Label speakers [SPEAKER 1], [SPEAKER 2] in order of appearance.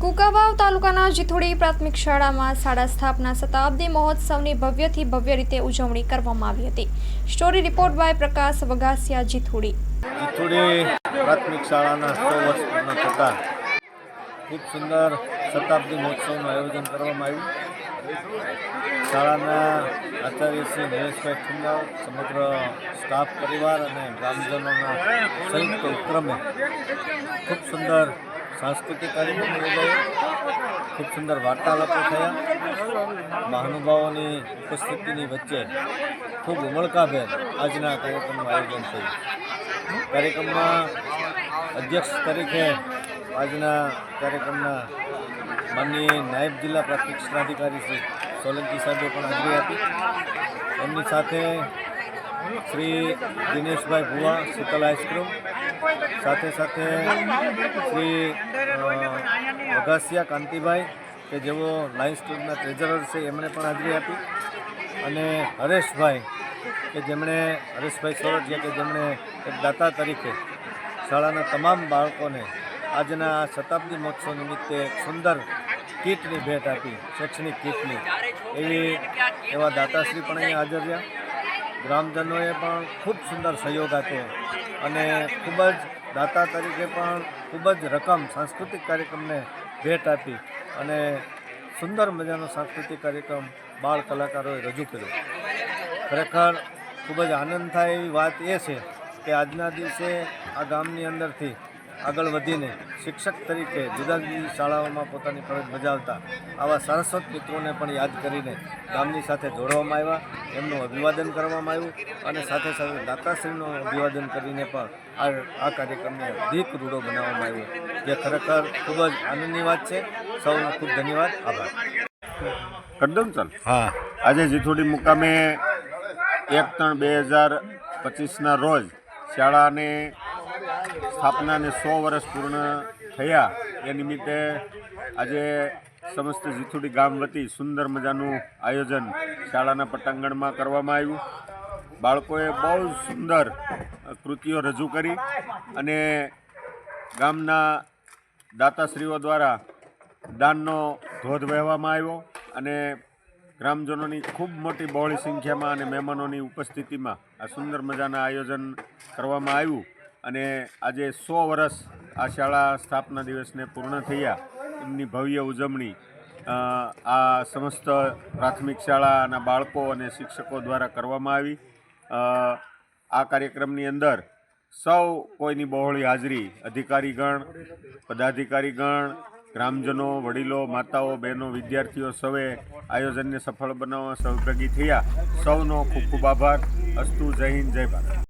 [SPEAKER 1] કુંકાવાવ તાલુકાના જીથોડી પ્રાથમિક શાળામાં શાળા સ્થાપના શતાબ્દી મહોત્સવની ભવ્યથી ભવ્ય રીતે ઉજવણી કરવામાં આવી હતી। સ્ટોરી રિપોર્ટ બાય પ્રકાશ વગાસિયા। જીથોડી
[SPEAKER 2] પ્રાથમિક શાળાના 100 વર્ષ પૂર્ણ થતાં ખૂબ સુંદર શતાબ્દી મહોત્સવનું આયોજન કરવામાં આવ્યું। શાળાના આચાર્ય શ્રી નરેશભાઈ ઠુંગાર, સમગ્ર સ્ટાફ પરિવાર અને ગ્રામજનોના સંયુક્ત ઉપક્રમે ખૂબ સુંદર સાંસ્કૃતિક કાર્યક્રમ યોજાયો। ખૂબ સુંદર વાર્તાલાપો થયા। મહાનુભાવોની ઉપસ્થિતિની વચ્ચે ખૂબ ઉમળકાભેર આજના કાર્યક્રમનું આયોજન થયું। કાર્યક્રમમાં અધ્યક્ષ તરીકે આજના કાર્યક્રમના માનનીય નાયબ જિલ્લા પ્રાથમિક શિક્ષણાધિકારી શ્રી સોલંકી સાહેબે પણ હાજરી આપી। એમની સાથે શ્રી દિનેશભાઈ ભુવા, શીતલ આઈસ્ક્રીમ, સાથે સાથે શ્રી વગાસિયા કાંતિભાઈ કે જેઓ લાયન્સ ક્લબના ટ્રેઝરર છે, એમણે પણ હાજરી આપી। અને હરેશભાઈ સોરઠિયા કે જેમણે એક દાતા તરીકે શાળાના તમામ બાળકોને આજના શતાબ્દી મહોત્સવ નિમિત્તે સુંદર કીટની ભેટ આપી, શૈક્ષણિક કીટની। એવા દાતાશ્રી પણ અહીંયા હાજર રહ્યા। ગ્રામજનોએ પણ ખૂબ સુંદર સહયોગ આપ્યો અને ખૂબ જ દાતા તરીકે પણ ખૂબ જ રકમ સાંસ્કૃતિક કાર્યક્રમને ભેટ આપી અને સુંદર મજાનો સાંસ્કૃતિક કાર્યક્રમ બાળ કલાકારોએ રજૂ કર્યો। ખરેખર ખૂબ જ આનંદ થાય એવી વાત એ છે કે આજના દિવસે આ ગામની અંદરથી આગળ વધીને શિક્ષક તરીકે જુદા જુદી શાળાઓમાં પોતાની ફરજ બજાવતા આવા સારસ્વત મિત્રોને પણ યાદ કરીને ગામની સાથે જોડવામાં આવ્યા, એમનું અભિવાદન કરવામાં આવ્યું અને સાથે સાથે દાતાશ્રીનું અભિવાદન કરીને પણ આ કાર્યક્રમને અધિક રૂડો બનાવવામાં આવ્યો, જે ખરેખર ખૂબ જ આનંદની વાત છે। સૌનો ખૂબ ધન્યવાદ, આભાર।
[SPEAKER 3] કદમ ચાલ આજે જીથોડી મુકામે 1/3/2025ના રોજ શાળાને સ્થાપનાને 100 વર્ષ પૂર્ણ થયા। એ નિમિત્તે આજે સમસ્ત જીથોડી ગામ વતી સુંદર મજાનું આયોજન શાળાના પટાંગણમાં કરવામાં આવ્યું। બાળકોએ બહુ સુંદર કૃતિઓ રજૂ કરી અને ગામના દાતાશ્રીઓ દ્વારા દાનનો ધોધ વહેવામાં આવ્યો અને ગ્રામજનોની ખૂબ મોટી બહોળી સંખ્યામાં અને મહેમાનોની ઉપસ્થિતિમાં આ સુંદર મજાના આયોજન કરવામાં આવ્યું અને આજે 100 વર્ષ આ શાળા સ્થાપના દિવસને પૂર્ણ થયા, એમની ભવ્ય ઉજવણી આ સમસ્ત પ્રાથમિક શાળાના બાળકો અને શિક્ષકો દ્વારા કરવામાં આવી। આ કાર્યક્રમની અંદર સૌ કોઈની બહોળી હાજરી, અધિકારીગણ, પદાધિકારીગણ, ગ્રામજનો, વડીલો, માતાઓ, બહેનો, વિદ્યાર્થીઓ સૌએ આયોજનને સફળ બનાવવા સહભાગી થયા। સૌનો ખૂબ ખૂબ આભાર। અસ્તુ। જય હિન્દ, જય ભારત।